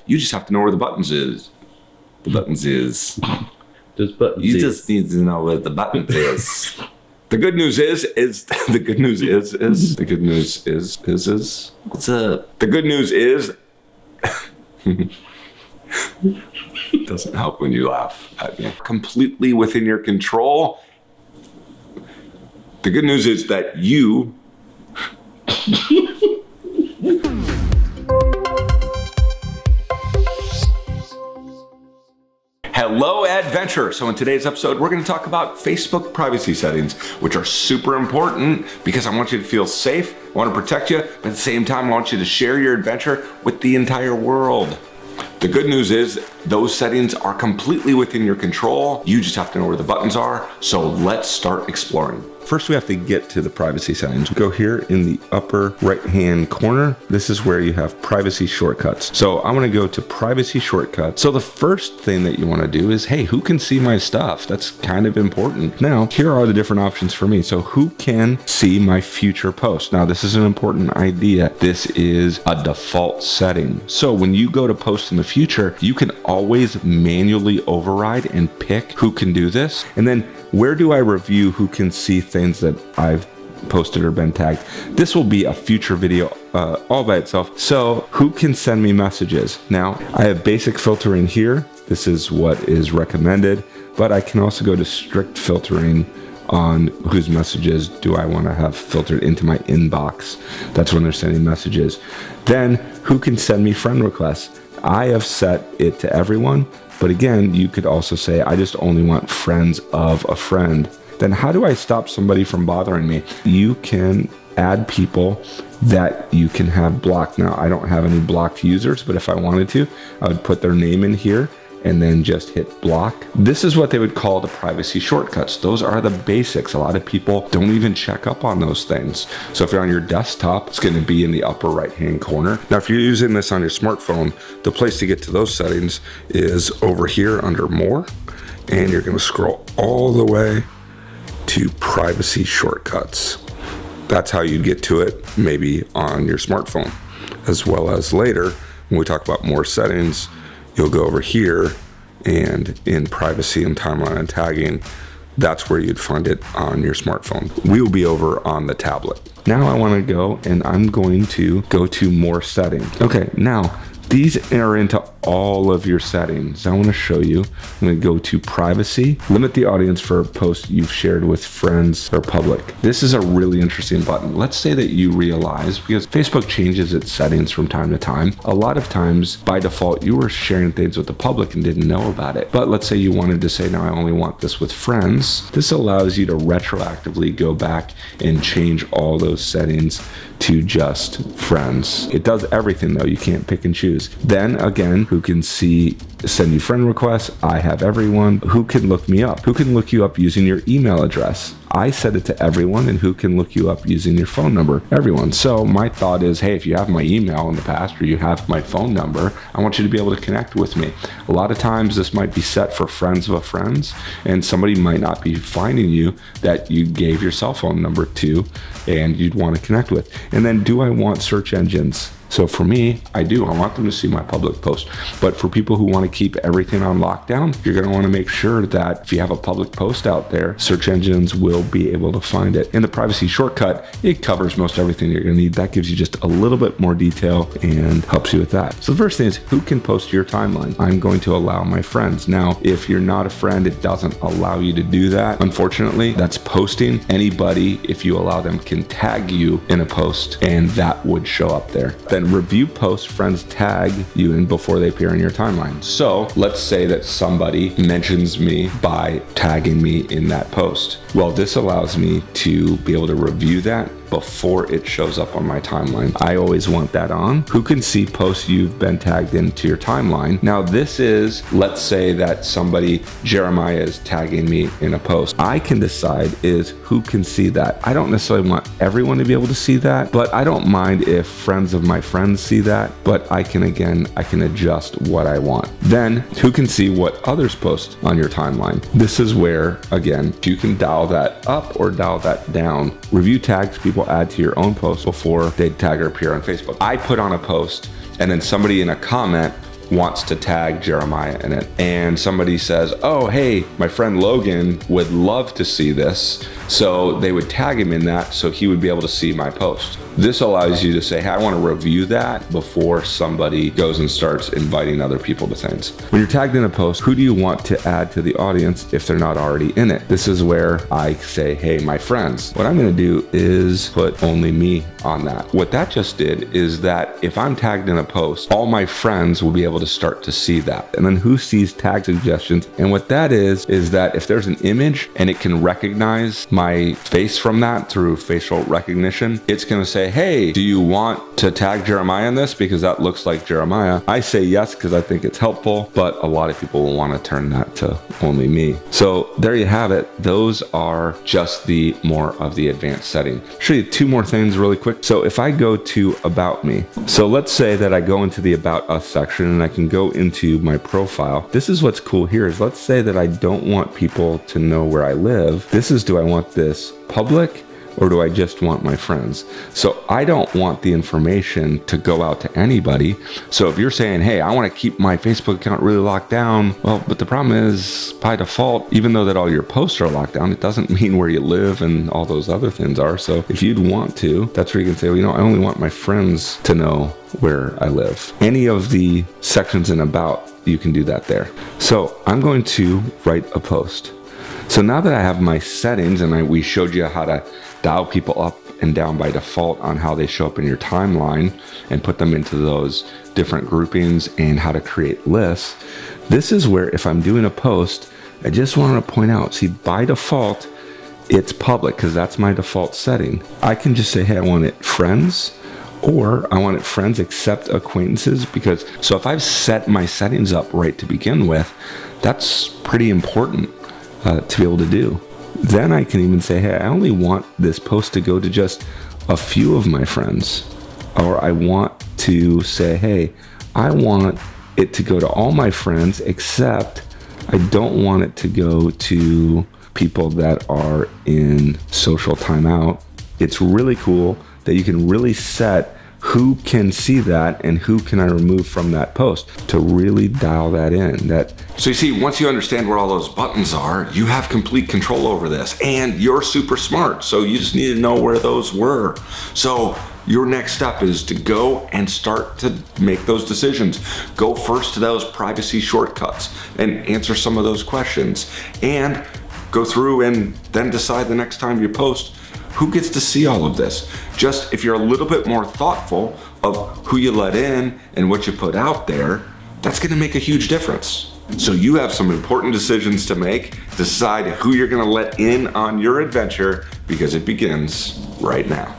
You just have to know where the buttons is. The buttons is. You just need to know where the buttons is. The good news is the good news is what's up? The good news is it doesn't help when you laugh at me. Completely within your control. The good news is that you Hello, adventure. So in today's episode, we're going to talk about Facebook privacy settings, which are super important because I want you to feel safe. I want to protect you, but at the same time, I want you to share your adventure with the entire world. The good news is those settings are completely within your control. You just have to know where the buttons are. So let's start exploring. First, we have to get to the privacy settings. Go here in the upper right-hand corner. This is where you have privacy shortcuts. So I'm gonna go to privacy shortcuts. So the first thing that you wanna do is, hey, who can see my stuff? That's kind of important. Now, here are the different options for me. So who can see my future posts? Now, this is an important idea. This is a default setting. So when you go to post in the future, you can always manually override and pick who can do this. And then where do I review who can see things that I've posted or been tagged? This will be a future video all by itself. So who can send me messages? Now, I have basic filtering here. This is what is recommended, but I can also go to strict filtering on whose messages do I want to have filtered into my inbox. That's when they're sending messages. Then who can send me friend requests? I have set it to everyone. But again, you could also say, I just only want friends of a friend. Then how do I stop somebody from bothering me? You can add people that you can have blocked. Now, I don't have any blocked users, but if I wanted to, I would put their name in here and then just hit block. This is what they would call the privacy shortcuts. Those are the basics. A lot of people don't even check up on those things. So if you're on your desktop, it's gonna be in the upper right-hand corner. Now, if you're using this on your smartphone, the place to get to those settings is over here under more, and you're gonna scroll all the way to privacy shortcuts. That's how you get to it, maybe on your smartphone, as well as later, when we talk about more settings, you'll go over here and in privacy and timeline and tagging, that's where you'd find it on your smartphone. We will be over on the tablet. Now I want to go and I'm going to go to more settings. Okay, now these are into all of your settings. I want to show you. I'm going to go to privacy, limit the audience for a post you've shared with friends or public. This is a really interesting button. Let's say that you realize, because Facebook changes its settings from time to time, a lot of times by default you were sharing things with the public and didn't know about it. But let's say you wanted to say, now I only want this with friends. This allows you to retroactively go back and change all those settings to just friends. It does everything though. You can't pick and choose. Then again, who can send you friend requests? I have everyone. Who can look me up? Who can look you up using your email address? I set it to everyone. And who can look you up using your phone number? Everyone. So my thought is, hey, if you have my email in the past or you have my phone number, I want you to be able to connect with me. A lot of times this might be set for friends of a friends, and somebody might not be finding you that you gave your cell phone number to and you'd want to connect with. And then do I want search engines? So for me, I want them to see my public post. But for people who want to keep everything on lockdown, you're going to want to make sure that if you have a public post out there, search engines will be able to find it. In the privacy shortcut, it covers most everything you're going to need. That gives you just a little bit more detail and helps you with that. So the first thing is, who can post to your timeline? I'm going to allow my friends. Now, if you're not a friend, it doesn't allow you to do that. Unfortunately, that's posting. Anybody, if you allow them, can tag you in a post, and that would show up there. Then review posts friends tag you in before they appear in your timeline. So let's say that somebody mentions me by tagging me in that post. Well, this allows me to be able to review that before it shows up on my timeline. I always want that on. Who can see posts you've been tagged into your timeline? Now this is, let's say that somebody, Jeremiah, is tagging me in a post. I can decide is who can see that. I don't necessarily want everyone to be able to see that, but I don't mind if friends of my friends see that, but I can adjust what I want. Then who can see what others post on your timeline? This is where, again, you can dial that up or dial that down. Review tags people add to your own post before they tag or appear on Facebook. I put on a post and then somebody in a comment wants to tag Jeremiah in it, and somebody says, oh, hey, my friend Logan would love to see this, so they would tag him in that so he would be able to see my post. This allows you to say, hey, I want to review that before somebody goes and starts inviting other people to things. When you're tagged in a post, who do you want to add to the audience if they're not already in it? This is where I say, hey, my friends. What I'm going to do is put only me on that. What that just did is that if I'm tagged in a post, all my friends will be able to start to see that. And then who sees tag suggestions? And what that is that if there's an image and it can recognize my face from that through facial recognition, it's going to say, hey, do you want to tag Jeremiah in this because that looks like Jeremiah? I say yes because I think it's helpful, but a lot of people will want to turn that to only me. So there you have it. Those are just the more of the advanced setting. I'll show you two more things really quick. So if I go to About Me, so let's say that I go into the About Us section and I can go into my profile. This is what's cool here is let's say that I don't want people to know where I live. This is, do I want this public or do I just want my friends? So I don't want the information to go out to anybody. So if you're saying, hey, I want to keep my Facebook account really locked down, well, but the problem is by default, even though that all your posts are locked down, it doesn't mean where you live and all those other things are. So if you'd want to, that's where you can say, well, I only want my friends to know where I live. Any of the sections in About, you can do that there. So I'm going to write a post. So now that I have my settings and we showed you how to dial people up and down by default on how they show up in your timeline and put them into those different groupings and how to create lists, this is where if I'm doing a post, I just want to point out, see, by default, it's public because that's my default setting. I can just say, hey, I want it friends, or I want it friends except acquaintances, because so if I've set my settings up right to begin with, that's pretty important to be able to do. Then I can even say, hey, I only want this post to go to just a few of my friends. Or I want to say, hey, I want it to go to all my friends, except I don't want it to go to people that are in social timeout. It's really cool that you can really set who can see that and who can I remove from that post to really dial that in. So you see, once you understand where all those buttons are, you have complete control over this, and you're super smart. So you just need to know where those were. So your next step is to go and start to make those decisions. Go first to those privacy shortcuts and answer some of those questions, and go through and then decide the next time you post, who gets to see all of this? Just if you're a little bit more thoughtful of who you let in and what you put out there, that's gonna make a huge difference. So you have some important decisions to make. Decide who you're gonna let in on your adventure, because it begins right now.